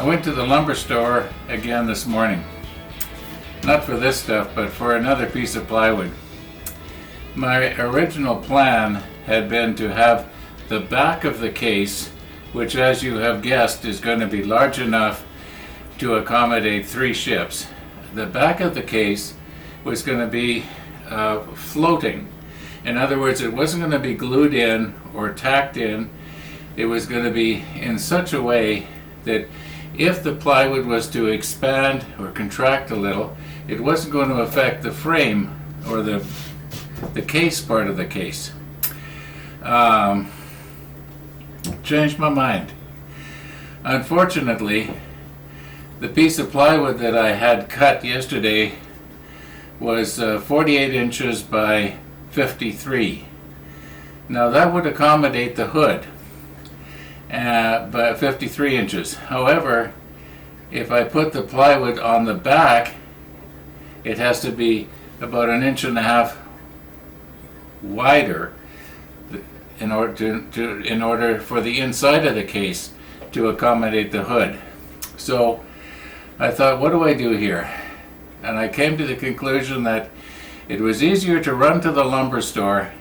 I went to the lumber store again this morning. Not for this stuff, but for another piece of plywood. My original plan had been to have the back of the case, which as you have guessed is going to be large enough to accommodate 3 ships. The back of the case was going to be floating. In other words, it wasn't going to be glued in or tacked in. It was going to be in such a way that if the plywood was to expand or contract a little, it wasn't going to affect the frame or the case part of the case. Changed my mind. Unfortunately, the piece of plywood that I had cut yesterday was 48 inches by 53. Now that would accommodate the hood by 53 inches. However, if I put the plywood on the back, it has to be about 1.5 inches wider in order for the inside of the case to accommodate the hood. So I thought, what do I do here? And I came to the conclusion that it was easier to run to the lumber store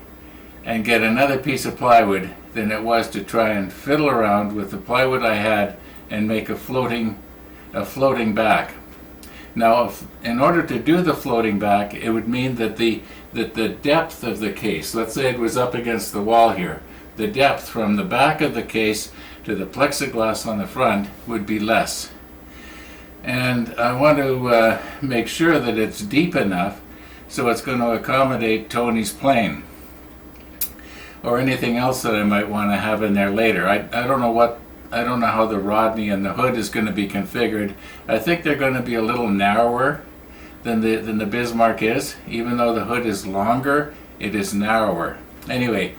and get another piece of plywood than it was to try and fiddle around with the plywood I had and make a floating back. Now, in order to do the floating back, it would mean that the depth of the case, let's say it was up against the wall here, the depth from the back of the case to the plexiglass on the front would be less. And I want to make sure that it's deep enough so it's going to accommodate Tony's plane or anything else that I might want to have in there later. I don't know how the Rodney and the hood is going to be configured. I think they're going to be a little narrower than the Bismarck is. Even though the hood is longer, it is narrower. Anyway,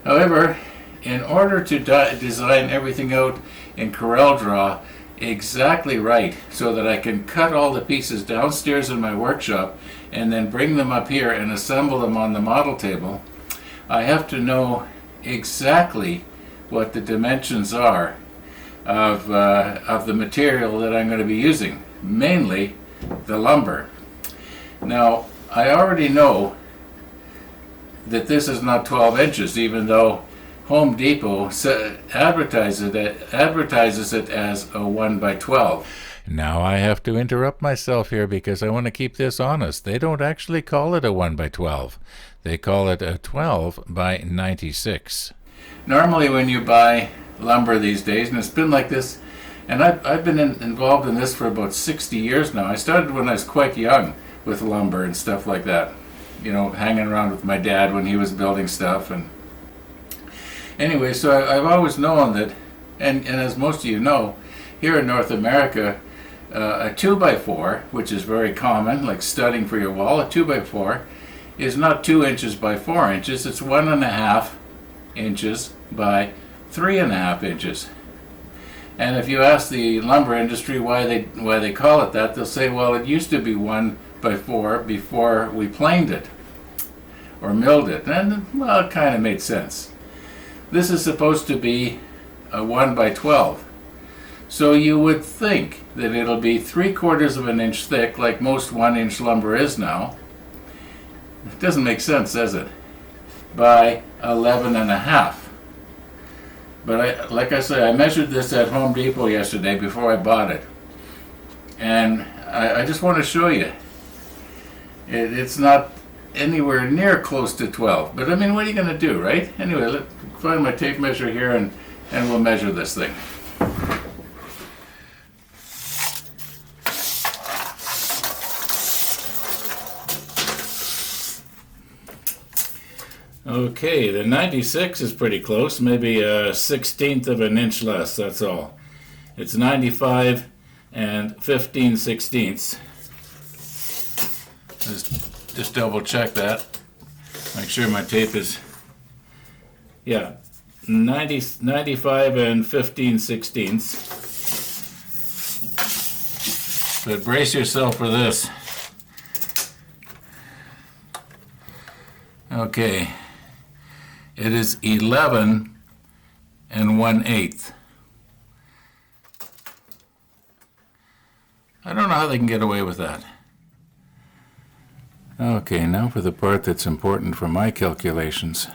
however, in order to design everything out in CorelDRAW exactly right so that I can cut all the pieces downstairs in my workshop and then bring them up here and assemble them on the model table, I have to know exactly what the dimensions are of the material that I'm going to be using, mainly the lumber. Now, I already know that this is not 12 inches, even though Home Depot advertises it as a 1 by 12. Now I have to interrupt myself here because I want to keep this honest. They don't actually call it a 1 by 12. They call it a 12 by 96. Normally when you buy lumber these days, and it's been like this, and I've been involved in this for about 60 years now. I started when I was quite young with lumber and stuff like that. You know, hanging around with my dad when he was building stuff. And anyway, so I've always known that, and as most of you know, here in North America, a 2 by 4, which is very common, like studding for your wall, a 2 by 4 is not 2 inches by 4 inches, it's 1.5 inches by 3.5 inches. And if you ask the lumber industry why they call it that, they'll say, well, it used to be 1 by 4 before we planed it or milled it. And, well, it kind of made sense. This is supposed to be a 1 by 12. So you would think that it'll be 3/4 of an inch thick, like most 1-inch lumber is now. It doesn't make sense, does it? By 11.5. But like I say, I measured this at Home Depot yesterday before I bought it. And I just want to show you. It's not anywhere near close to 12. But I mean, what are you going to do, right? Anyway, let's find my tape measure here and we'll measure this thing. Okay, the 96 is pretty close, maybe a 1/16 of an inch less, that's all. It's 95 and 15/16. Just double check that. Make sure my tape is, yeah, 95 and 15/16. But brace yourself for this. Okay. It is 11 and 1/8. I don't know how they can get away with that. Okay, now for the part that's important for my calculations.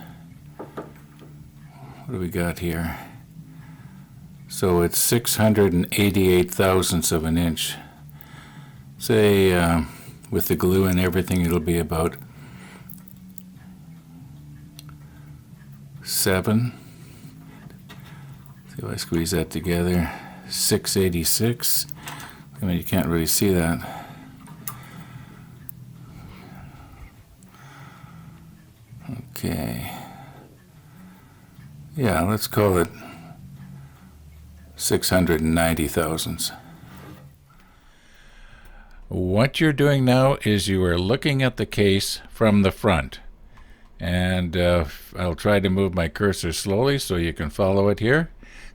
What do we got here? So it's 688 thousandths of an inch. Say, with the glue and everything, it'll be about 7. See if I squeeze that together. 686. I mean, you can't really see that. Okay. Yeah, let's call it 690 thousandths. What you're doing now is you are looking at the case from the front. And I'll try to move my cursor slowly so you can follow it here.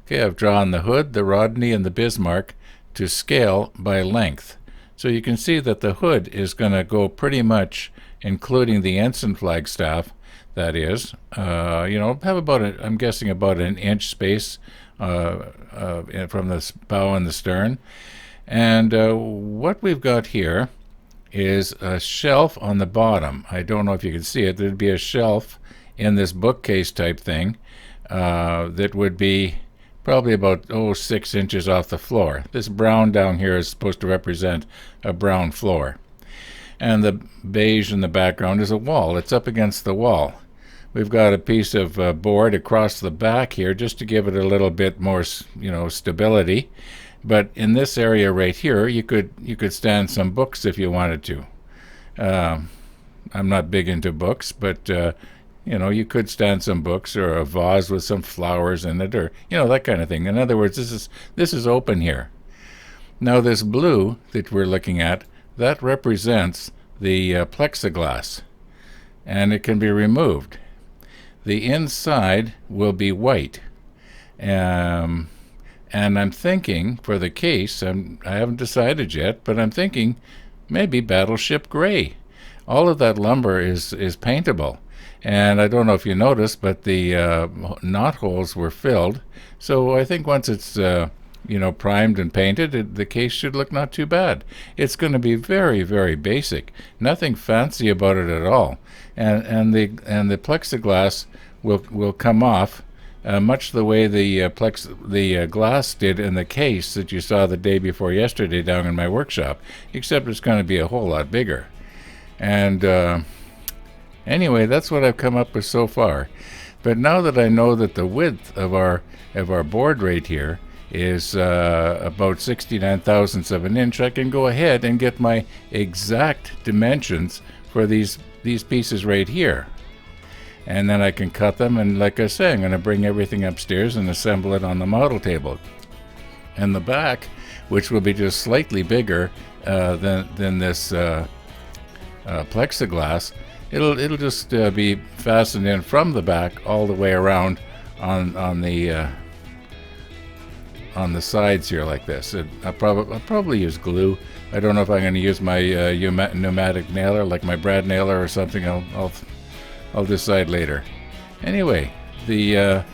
Okay, I've drawn the hood, the Rodney, and the Bismarck to scale by length. So you can see that the hood is going to go pretty much, including the ensign flagstaff, that is, have about, I'm guessing about an inch space from the bow and the stern. And what we've got here is a shelf on the bottom. I don't know if you can see it. There'd be a shelf in this bookcase type thing that would be probably about 6 inches off the floor. This brown down here is supposed to represent a brown floor. And the beige in the background is a wall. It's up against the wall. We've got a piece of board across the back here just to give it a little bit more, stability. But in this area right here, you could stand some books if you wanted to. I'm not big into books, but you could stand some books or a vase with some flowers in it, or that kind of thing. In other words, this is open here. Now this blue that we're looking at, that represents the plexiglass, and it can be removed. The inside will be white. And I'm thinking, for the case, I haven't decided yet, but I'm thinking maybe battleship gray. All of that lumber is paintable. And I don't know if you noticed, but the knot holes were filled. So I think once it's primed and painted, the case should look not too bad. It's going to be very, very basic. Nothing fancy about it at all. And the plexiglass will come off much the way the glass did in the case that you saw the day before yesterday down in my workshop, except it's going to be a whole lot bigger. And anyway, that's what I've come up with so far. But now that I know that the width of our board right here is about 69 thousandths of an inch, I can go ahead and get my exact dimensions for these pieces right here. And then I can cut them, and like I say, I'm going to bring everything upstairs and assemble it on the model table. And the back, which will be just slightly bigger than this plexiglass, it'll just be fastened in from the back all the way around on the sides here like this. I'll probably use glue. I don't know if I'm going to use my pneumatic nailer, like my brad nailer or something. I'll decide later. Anyway, these are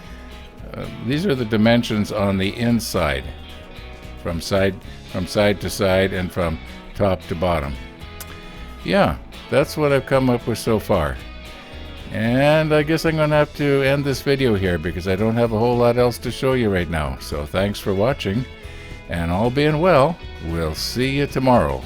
the dimensions on the inside, from side to side and from top to bottom. Yeah, that's what I've come up with so far. And I guess I'm going to have to end this video here because I don't have a whole lot else to show you right now. So thanks for watching, and all being well, we'll see you tomorrow.